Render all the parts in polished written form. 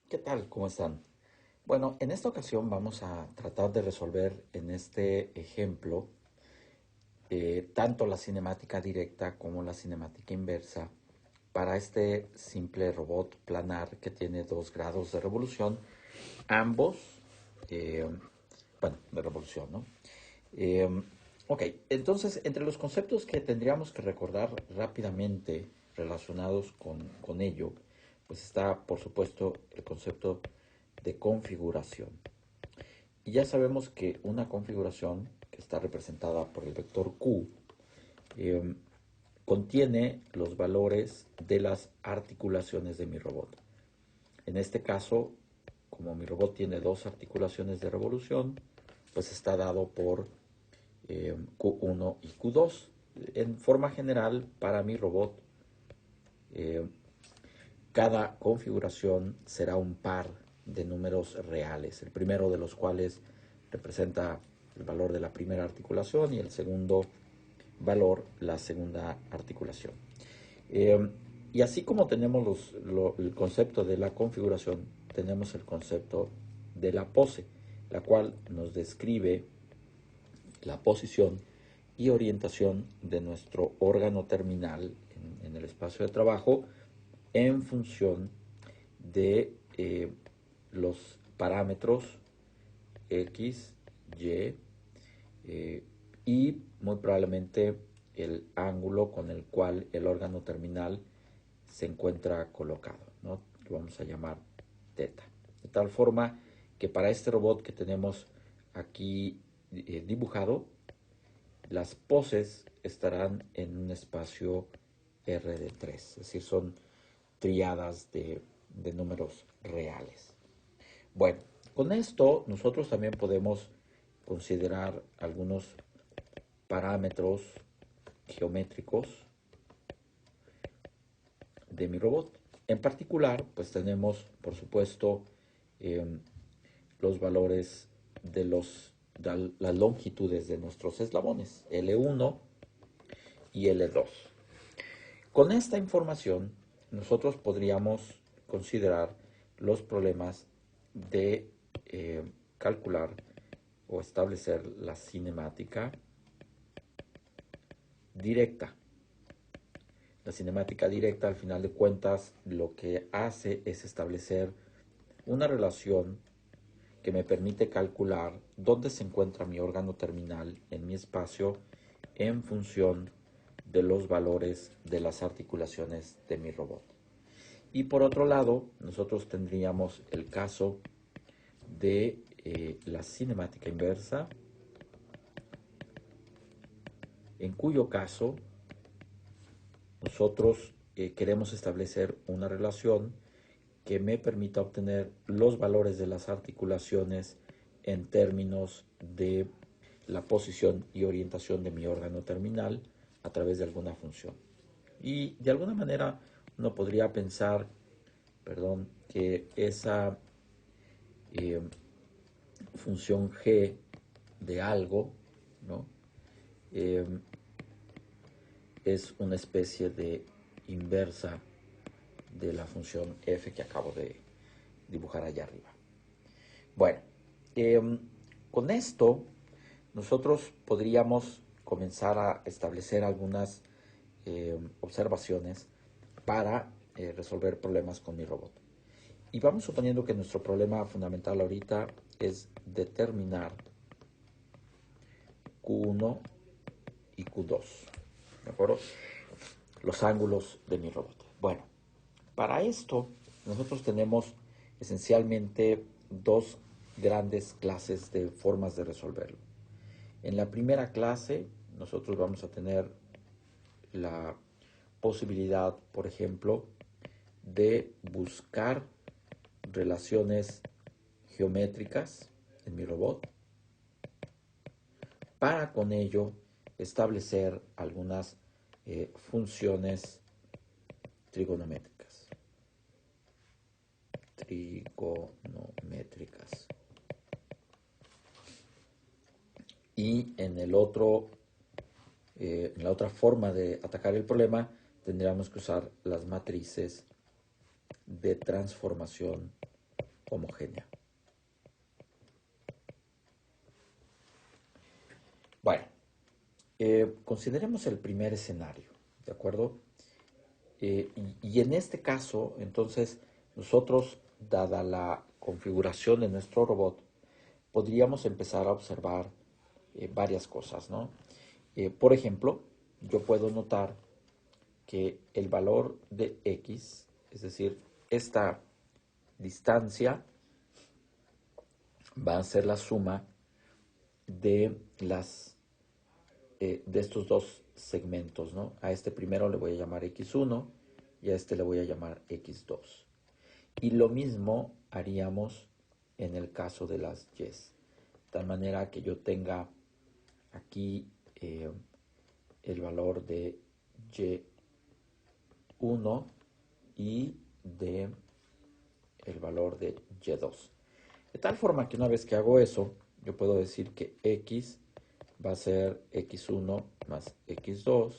¿Qué tal? ¿Cómo están? Bueno, en esta ocasión vamos a tratar de resolver en este ejemplo tanto la cinemática directa como la cinemática inversa para este simple robot planar que tiene 2 grados de revolución, ambos, eh, bueno, de revolución, ¿no? Eh, ok, entonces entre los conceptos que tendríamos que recordar rápidamente relacionados con ello, pues está por supuesto el concepto de configuración. Y ya sabemos que una configuración que está representada por el vector Q eh, contiene los valores de las articulaciones de mi robot. En este caso, como mi robot tiene 2 articulaciones de revolución, pues está dado por Q1 y Q2. En forma general, para mi robot, eh, cada configuración será un par de números reales, el primero de los cuales representa el valor de la primera articulación y el segundo valor la segunda articulación. Eh, y así como tenemos el concepto de la configuración, tenemos el concepto de la pose, la cual nos describe la posición y orientación de nuestro órgano terminal en el espacio de trabajo en función de los parámetros X, Y y muy probablemente el ángulo con el cual el órgano terminal se encuentra colocado, ¿no? Lo vamos a llamar teta. De tal forma que para este robot que tenemos aquí dibujado, las poses estarán en un espacio R de 3, es decir, son triadas de números reales. Bueno, con esto nosotros también podemos considerar algunos parámetros geométricos de mi robot. En particular, pues tenemos, por supuesto, eh, los valores de las longitudes de nuestros eslabones, L1 y L2. Con esta información, nosotros podríamos considerar los problemas de calcular o establecer la cinemática directa. La cinemática directa, al final de cuentas, lo que hace es establecer una relación que me permite calcular dónde se encuentra mi órgano terminal en mi espacio en función de los valores de las articulaciones de mi robot. Y por otro lado, nosotros tendríamos el caso de la cinemática inversa, en cuyo caso nosotros queremos establecer una relación que me permita obtener los valores de las articulaciones en términos de la posición y orientación de mi órgano terminal a través de alguna función. Y de alguna manera uno podría pensar, que esa eh, función g de algo, ¿no? Eh, es una especie de inversa de la función f que acabo de dibujar allá arriba. Bueno, con esto nosotros podríamos comenzar a establecer algunas observaciones para resolver problemas con mi robot. Y vamos suponiendo que nuestro problema fundamental ahorita es determinar Q1 y Q2, ¿de acuerdo? Los ángulos de mi robot. Bueno, para esto nosotros tenemos esencialmente 2 grandes clases de formas de resolverlo. En la primera clase nosotros vamos a tener la posibilidad, por ejemplo, de buscar relaciones geométricas en mi robot para con ello establecer algunas funciones trigonométricas. Y en la otra forma de atacar el problema, tendríamos que usar las matrices de transformación homogénea. Bueno, consideremos el primer escenario, ¿de acuerdo? Y en este caso, entonces, nosotros, dada la configuración de nuestro robot, podríamos empezar a observar varias cosas, ¿no? Por ejemplo, yo puedo notar que el valor de x, es decir, esta distancia, va a ser la suma de de estos dos segmentos, ¿no? A este primero le voy a llamar x1 y a este le voy a llamar x2. Y lo mismo haríamos en el caso de las y. De tal manera que yo tenga aquí el valor de y1 y de el valor de y2. De tal forma que una vez que hago eso, yo puedo decir que x va a ser x1 más x2,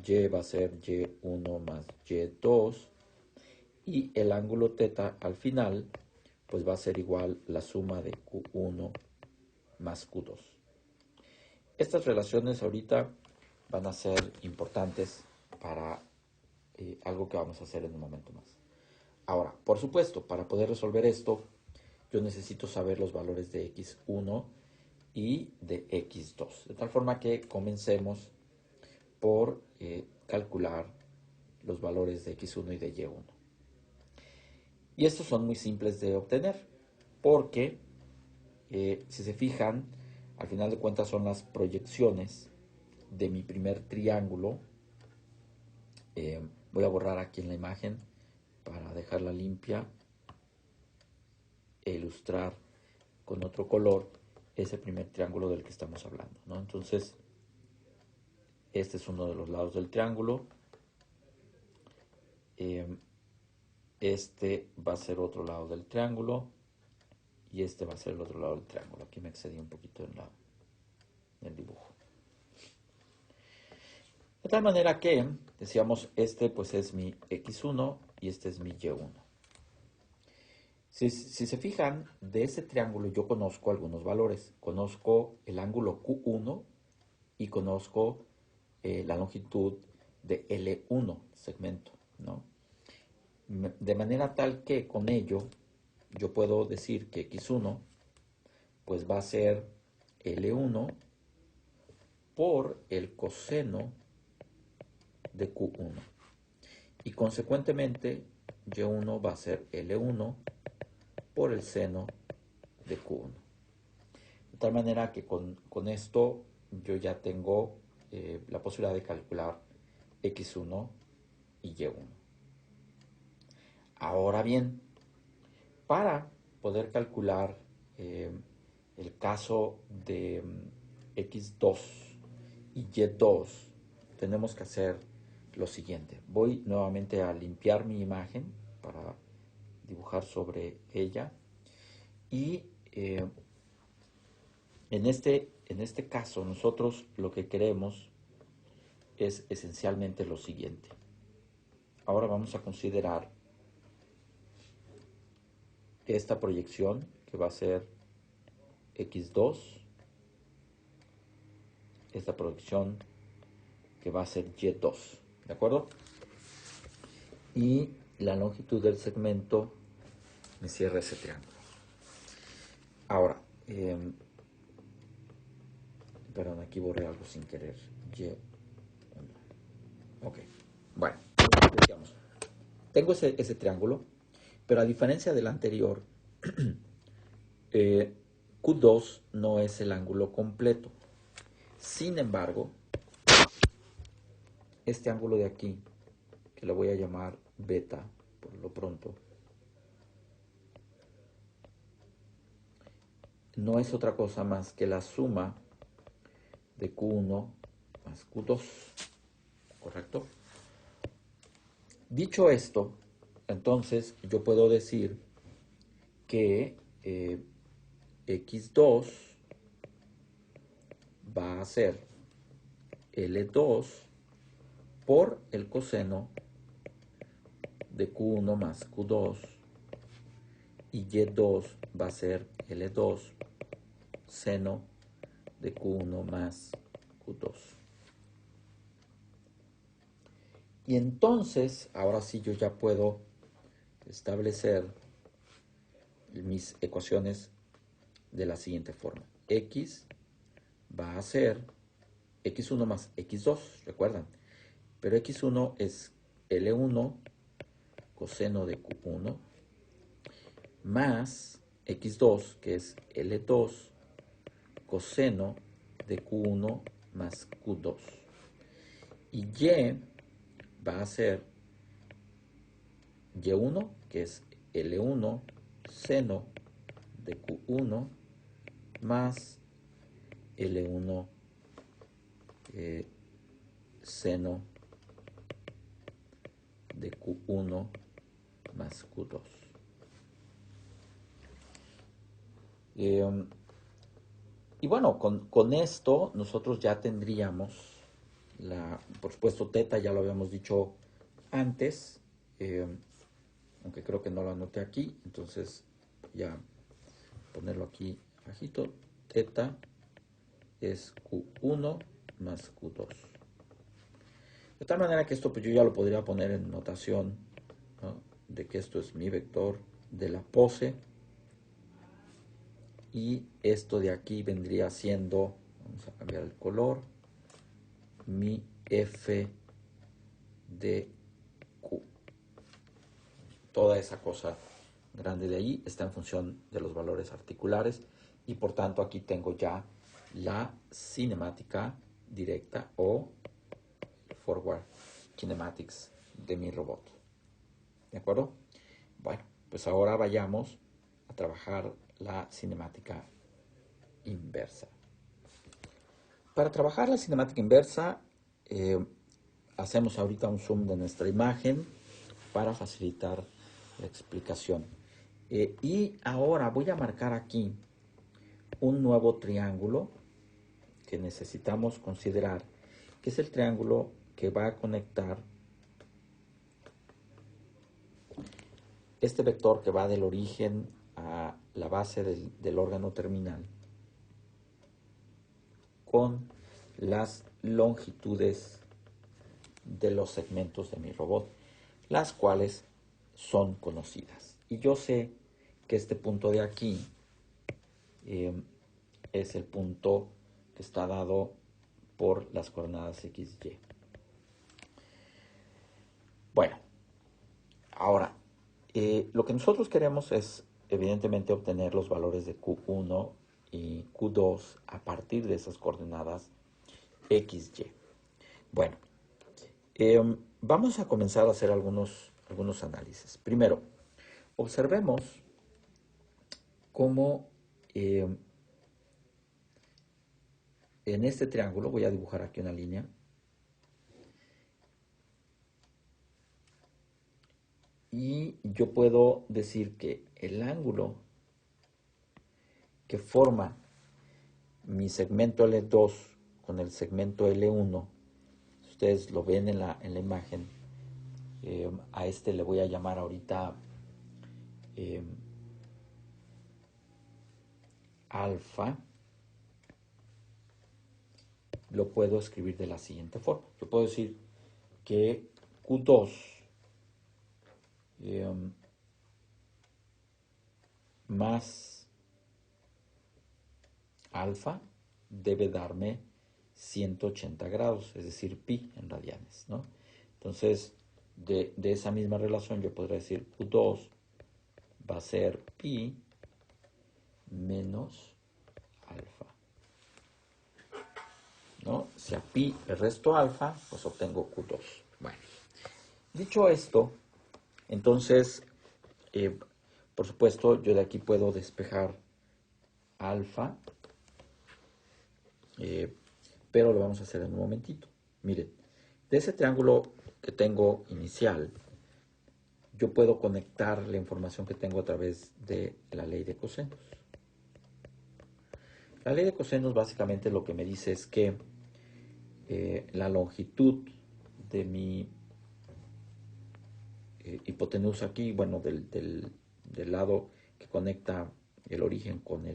y va a ser y1 más y2, y el ángulo θ al final pues va a ser igual la suma de q1 más q2. Estas relaciones ahorita van a ser importantes para algo que vamos a hacer en un momento más. Ahora, por supuesto, para poder resolver esto, yo necesito saber los valores de x1 y de x2. De tal forma que comencemos por calcular los valores de x1 y de y1. Y estos son muy simples de obtener, porque si se fijan, al final de cuentas son las proyecciones de mi primer triángulo. Voy a borrar aquí en la imagen para dejarla limpia e ilustrar con otro color ese primer triángulo del que estamos hablando, ¿no? Entonces, este es uno de los lados del triángulo. Este va a ser otro lado del triángulo y este va a ser el otro lado del triángulo. Aquí me excedí un poquito en el dibujo. De tal manera que, decíamos, este pues es mi x1 y este es mi y1. Si se fijan, de ese triángulo yo conozco algunos valores. Conozco el ángulo Q1 y conozco la longitud de L1 segmento, ¿no? De manera tal que con ello yo puedo decir que x1 pues va a ser L1 por el coseno de Q1 y consecuentemente y1 va a ser L1 por el seno de Q1. De tal manera que con esto yo ya tengo la posibilidad de calcular x1 y y1. Ahora bien, para poder calcular el caso de x2 y y2, tenemos que hacer lo siguiente. Voy nuevamente a limpiar mi imagen para dibujar sobre ella y en este caso nosotros lo que queremos es esencialmente lo siguiente. Ahora vamos a considerar esta proyección que va a ser x2, esta proyección que va a ser y2, ¿de acuerdo? Y la longitud del segmento me cierra ese triángulo. Ahora, perdón, aquí borré algo sin querer. Ok, bueno, decíamos, tengo ese triángulo, pero a diferencia del anterior, Q2 no es el ángulo completo. Sin embargo, este ángulo de aquí, que lo voy a llamar beta por lo pronto, no es otra cosa más que la suma de Q1 más Q2, ¿correcto? Dicho esto, entonces yo puedo decir que x2 va a ser L2 por el coseno de Q1 más Q2 y y2 va a ser L2 seno de Q1 más Q2. Y entonces, ahora sí yo ya puedo establecer mis ecuaciones de la siguiente forma. X va a ser X1 más X2, recuerdan. Pero X1 es L1 coseno de Q1 más X2, que es L2 coseno de Q1 más Q2. Y Y va a ser Y1, que es L1 seno de Q1 más L1 seno de Q1 más Q2. Y bueno, con esto nosotros ya tendríamos, por supuesto, teta ya lo habíamos dicho antes, aunque creo que no lo anoté aquí, entonces ya ponerlo aquí bajito. Teta es Q1 más Q2. De tal manera que esto pues yo ya lo podría poner en notación, ¿no?, de que esto es mi vector de la pose. Y esto de aquí vendría siendo, vamos a cambiar el color, mi f de q. Toda esa cosa grande de ahí está en función de los valores articulares y por tanto aquí tengo ya la cinemática directa o forward kinematics de mi robot. ¿De acuerdo? Bueno, pues ahora vayamos a trabajar la cinemática inversa. Para trabajar la cinemática inversa, hacemos ahorita un zoom de nuestra imagen para facilitar la explicación. Y ahora voy a marcar aquí un nuevo triángulo que necesitamos considerar, que es el triángulo que va a conectar este vector que va del origen a la base del órgano terminal con las longitudes de los segmentos de mi robot, las cuales son conocidas. Y yo sé que este punto de aquí es el punto que está dado por las coordenadas x, y. Bueno, ahora, lo que nosotros queremos es, evidentemente, obtener los valores de Q1 y Q2 a partir de esas coordenadas x, y. Bueno, vamos a comenzar a hacer algunos análisis. Primero, observemos cómo en este triángulo, voy a dibujar aquí una línea, y yo puedo decir que el ángulo que forma mi segmento L2 con el segmento L1, si ustedes lo ven en la imagen, a este le voy a llamar ahorita alfa, lo puedo escribir de la siguiente forma. Yo puedo decir que Q2 más alfa debe darme 180 grados, es decir, pi en radianes, ¿no? Entonces, de esa misma relación yo podría decir Q2 va a ser pi menos alfa, ¿no? Si a pi le resto alfa, pues obtengo Q2. Bueno, dicho esto, entonces, por supuesto, yo de aquí puedo despejar alfa, pero lo vamos a hacer en un momentito. Miren, de ese triángulo que tengo inicial, yo puedo conectar la información que tengo a través de la ley de cosenos. La ley de cosenos básicamente lo que me dice es que la longitud de mi hipotenusa aquí, bueno, del lado que conecta el origen con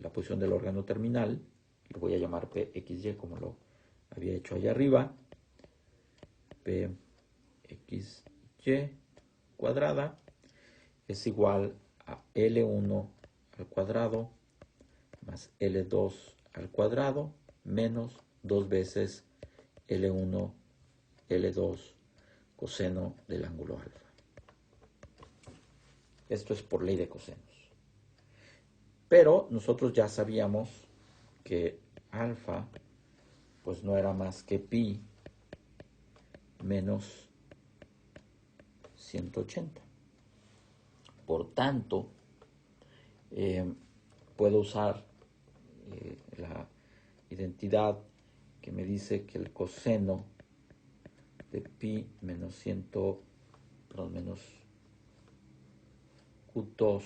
la posición del órgano terminal. Lo voy a llamar PXY como lo había hecho allá arriba. PXY cuadrada es igual a L1 al cuadrado más L2 al cuadrado menos 2 veces L1, L2 coseno del ángulo alfa. Esto es por ley de cosenos. Pero nosotros ya sabíamos que alfa pues no era más que pi menos 180. Por tanto, puedo usar la identidad que me dice que el coseno de pi menos menos Q2,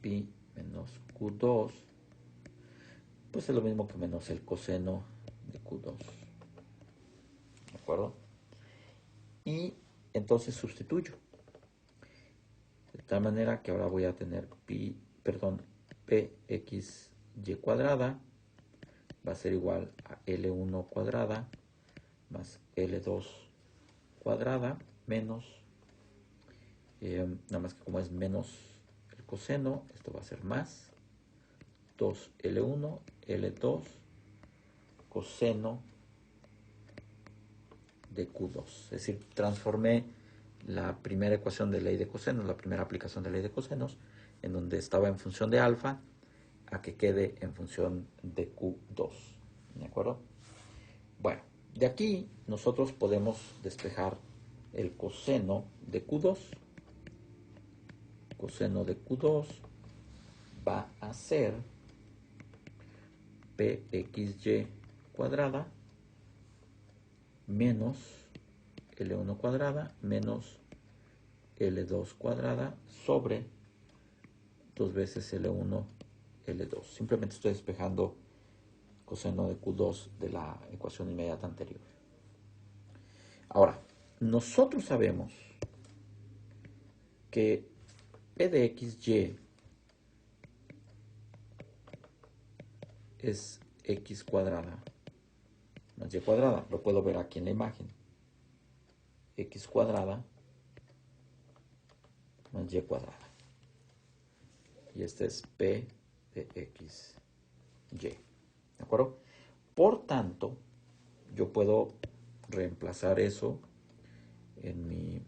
pi menos Q2, pues es lo mismo que menos el coseno de Q2. ¿De acuerdo? Y entonces sustituyo. De tal manera que ahora voy a tener pxy cuadrada va a ser igual a L1 cuadrada más L2 cuadrada menos, nada más que como es menos el coseno, esto va a ser más 2L1, L2 coseno de Q2. Es decir, transformé la primera ecuación de ley de cosenos, la primera aplicación de ley de cosenos, en donde estaba en función de alfa, a que quede en función de Q2. ¿De acuerdo? Bueno, de aquí nosotros podemos despejar el coseno de Q2. Coseno de Q2 va a ser pxy cuadrada menos L1 cuadrada menos L2 cuadrada sobre 2 veces L1, L2. Simplemente estoy despejando coseno de Q2 de la ecuación inmediata anterior. Ahora, nosotros sabemos que P de XY es X cuadrada más Y cuadrada. Lo puedo ver aquí en la imagen. X cuadrada más Y cuadrada. Y este es P de XY. ¿De acuerdo? Por tanto, yo puedo reemplazar eso en mi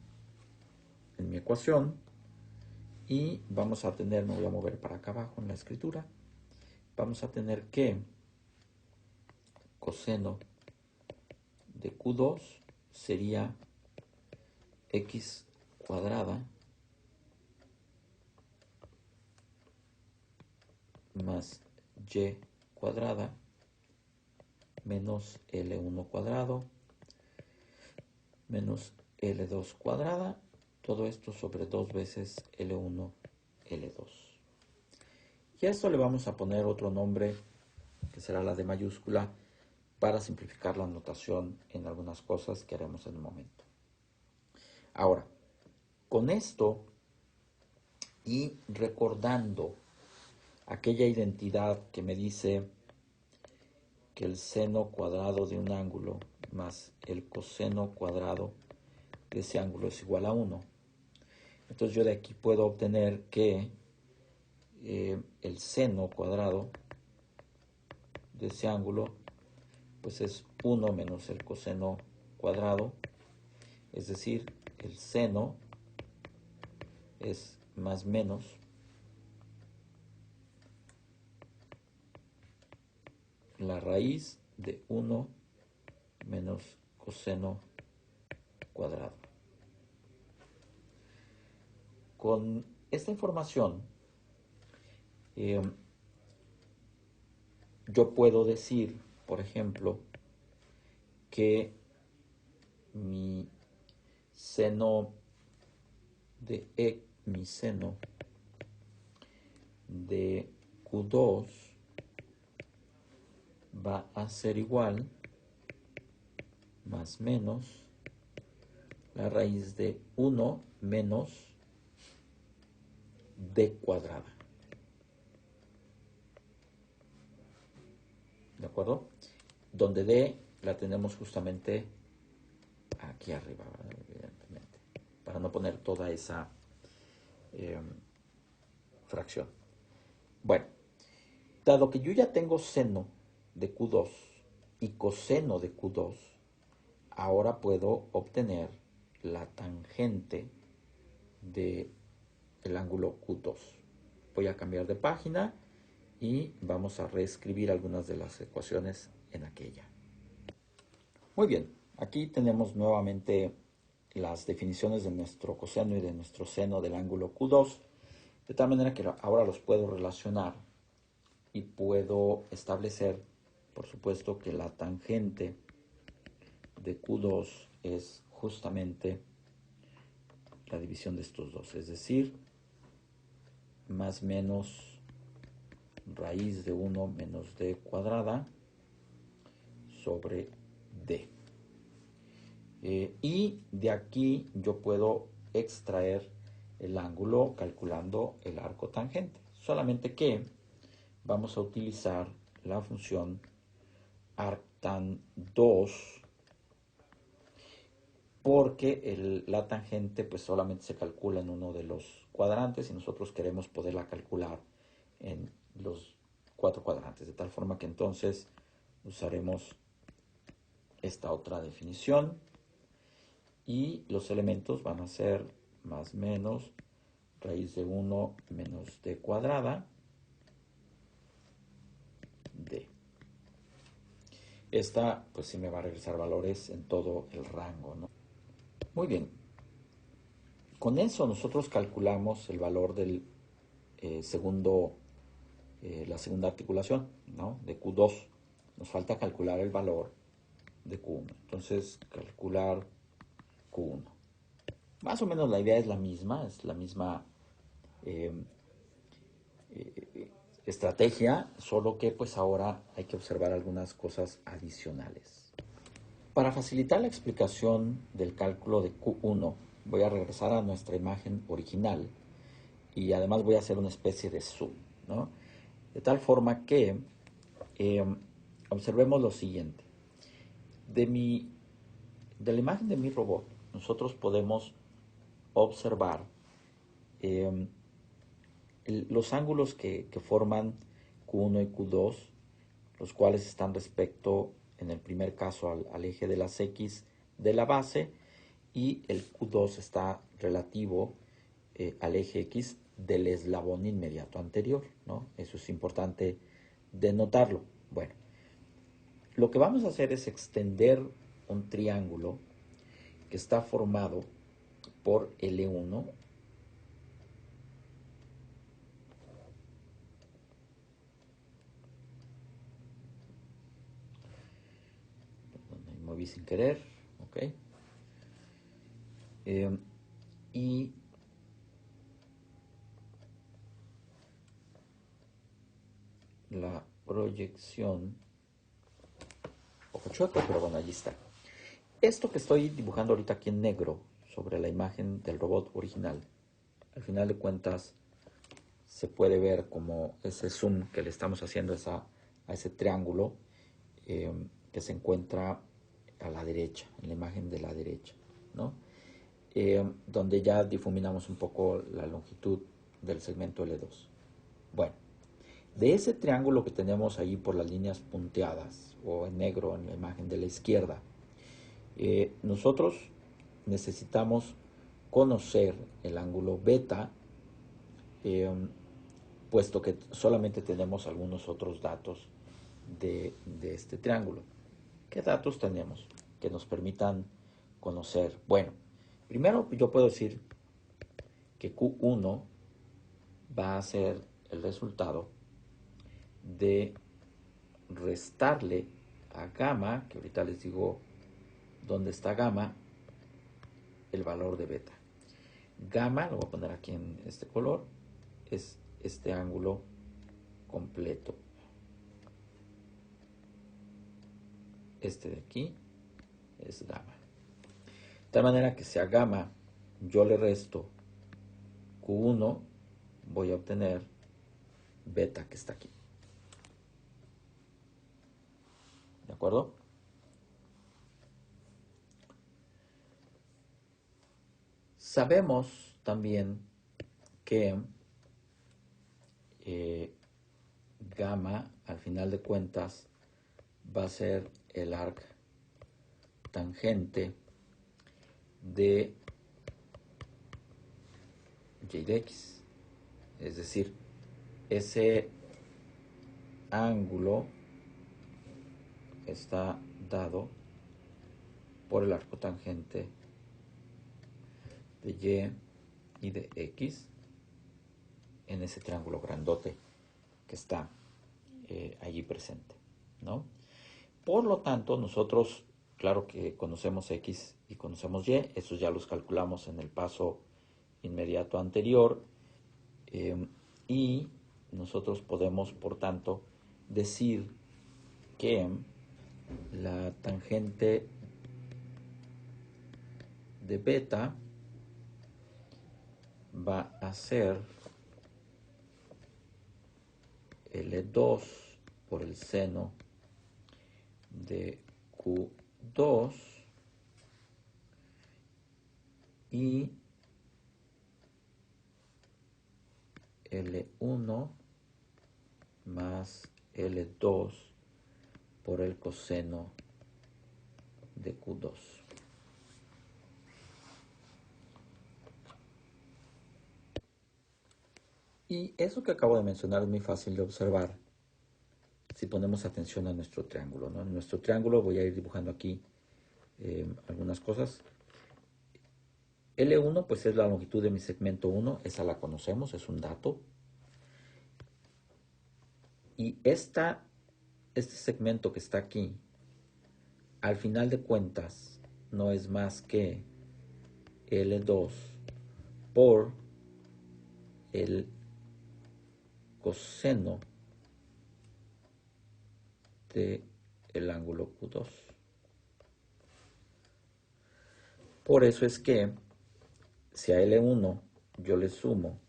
ecuación y vamos a tener, me voy a mover para acá abajo en la escritura, vamos a tener que coseno de Q2 sería X cuadrada más Y cuadrada menos L1 cuadrado menos L2 cuadrada, todo esto sobre 2 veces L1, L2. Y a esto le vamos a poner otro nombre, que será la D mayúscula, para simplificar la notación en algunas cosas que haremos en un momento. Ahora, con esto y recordando aquella identidad que me dice que el seno cuadrado de un ángulo más el coseno cuadrado de ese ángulo es igual a 1. Entonces yo de aquí puedo obtener que el seno cuadrado de ese ángulo pues es 1 menos el coseno cuadrado, es decir, el seno es más menos la raíz de 1 menos coseno cuadrado. Con esta información, yo puedo decir, por ejemplo, que mi seno de Q2 va a ser igual más menos la raíz de 1 menos d cuadrada. ¿De acuerdo? Donde d la tenemos justamente aquí arriba, evidentemente, para no poner toda esa fracción. Bueno, dado que yo ya tengo seno de Q2 y coseno de Q2, ahora puedo obtener la tangente del ángulo Q2. Voy a cambiar de página y vamos a reescribir algunas de las ecuaciones en aquella. Muy bien, aquí tenemos nuevamente las definiciones de nuestro coseno y de nuestro seno del ángulo Q2, de tal manera que ahora los puedo relacionar y puedo establecer, por supuesto, que la tangente de Q2 es justamente la división de estos dos, es decir, más menos raíz de 1 menos d cuadrada sobre d. Y de aquí yo puedo extraer el ángulo calculando el arco tangente. Solamente que vamos a utilizar la función arctan2 porque la tangente pues solamente se calcula en uno de los cuadrantes y nosotros queremos poderla calcular en los 4 cuadrantes, de tal forma que entonces usaremos esta otra definición y los elementos van a ser más menos raíz de 1 menos d cuadrada d. Esta pues sí me va a regresar valores en todo el rango, ¿no? Muy bien, con eso nosotros calculamos el valor del la segunda articulación, ¿no? De Q2. Nos falta calcular el valor de Q1. Entonces, calcular Q1. Más o menos la idea es la misma eh, estrategia, solo que pues ahora hay que observar algunas cosas adicionales. Para facilitar la explicación del cálculo de Q1, voy a regresar a nuestra imagen original y además voy a hacer una especie de zoom, ¿no? De tal forma que observemos lo siguiente. De la imagen de mi robot, nosotros podemos observar los ángulos que forman Q1 y Q2, los cuales están respecto, en el primer caso, al eje de las X de la base, y el Q2 está relativo al eje X del eslabón inmediato anterior, ¿no? Eso es importante denotarlo. Bueno, lo que vamos a hacer es extender un triángulo que está formado por L1, me moví sin querer, ok, y la proyección poco chueco, pero bueno, allí está. Esto que estoy dibujando ahorita aquí en negro sobre la imagen del robot original, al final de cuentas se puede ver como ese zoom que le estamos haciendo a ese triángulo que se encuentra a la derecha, en la imagen de la derecha, ¿no? Donde ya difuminamos un poco la longitud del segmento L2. Bueno, de ese triángulo que tenemos ahí por las líneas punteadas o en negro en la imagen de la izquierda, nosotros necesitamos conocer el ángulo beta, puesto que solamente tenemos algunos otros datos de este triángulo. ¿Qué datos tenemos que nos permitan conocer? Bueno, primero yo puedo decir que Q1 va a ser el resultado de restarle a gamma, que ahorita les digo dónde está gamma, el valor de beta. Gamma, lo voy a poner aquí en este color, es este ángulo completo. Este de aquí es gamma. De tal manera que si a gamma yo le resto Q1, voy a obtener beta que está aquí. ¿De acuerdo? Sabemos también que gamma, al final de cuentas, va a ser el arc tangente de y de x. Es decir, ese ángulo está dado por el arco tangente de y de x en ese triángulo grandote que está allí presente, ¿no? Por lo tanto, nosotros, claro que conocemos x y conocemos y, esos ya los calculamos en el paso inmediato anterior, y nosotros podemos, por tanto, decir que la tangente de beta va a ser L2 por el seno de Q2 y L1 más L2 por el coseno de Q2. Y eso que acabo de mencionar es muy fácil de observar si ponemos atención a nuestro triángulo, ¿no? En nuestro triángulo voy a ir dibujando aquí algunas cosas. L1 pues es la longitud de mi segmento 1, esa la conocemos, es un dato. Y este segmento que está aquí, al final de cuentas, no es más que L2 por el coseno del ángulo Q2. Por eso es que si a L1 yo le sumo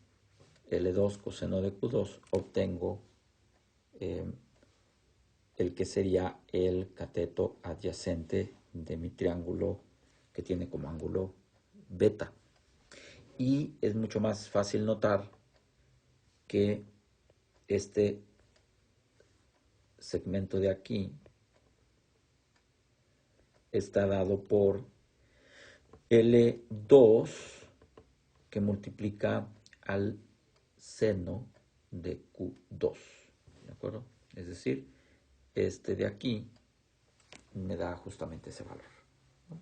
L2 coseno de Q2, obtengo el que sería el cateto adyacente de mi triángulo que tiene como ángulo beta. Y es mucho más fácil notar que este segmento de aquí está dado por L2 que multiplica al seno de Q2, ¿de acuerdo? Es decir, este de aquí me da justamente ese valor, ¿no?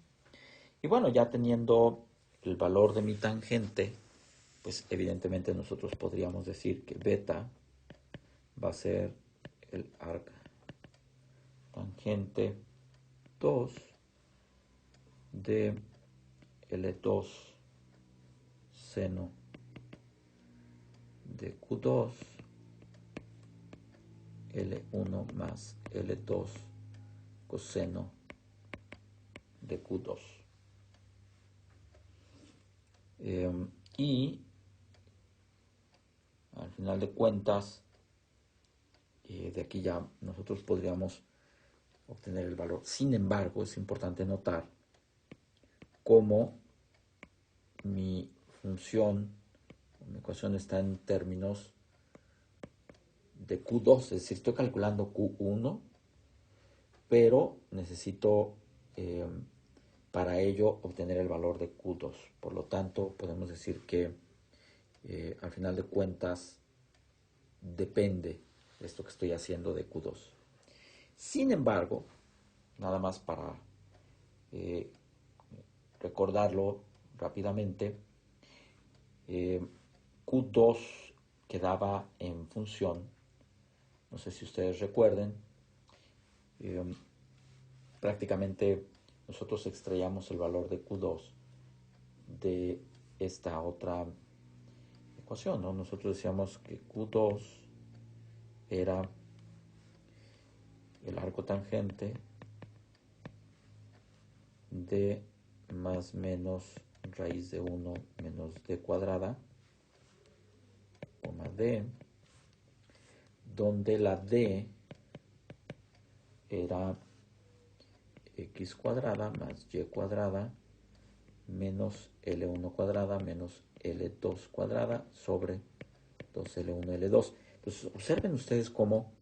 Y bueno, ya teniendo el valor de mi tangente, pues evidentemente nosotros podríamos decir que beta va a ser el arc tangente 2 de L2 seno de Q2 L1 más L2 coseno de Q2. Y al final de cuentas, de aquí ya nosotros podríamos obtener el valor. Sin embargo, es importante notar cómo mi función, mi ecuación está en términos de Q2, es decir, estoy calculando Q1, pero necesito para ello obtener el valor de Q2. Por lo tanto, podemos decir que al final de cuentas depende de esto que estoy haciendo de Q2. Sin embargo, nada más para recordarlo rápidamente, Q2 quedaba en función, no sé si ustedes recuerden, prácticamente nosotros extraíamos el valor de Q2 de esta otra ecuación, ¿no? Nosotros decíamos que Q2 era el arco tangente de más menos raíz de 1 menos d cuadrada, d, donde la d era x cuadrada más y cuadrada menos L1 cuadrada menos L2 cuadrada sobre 2L1 L2. Entonces, observen ustedes cómo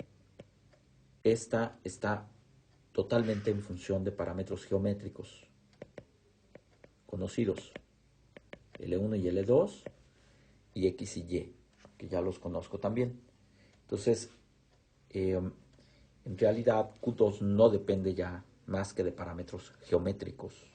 esta está totalmente en función de parámetros geométricos conocidos, L1 y L2 y X y Y, que ya los conozco también. Entonces, en realidad Q2 no depende ya más que de parámetros geométricos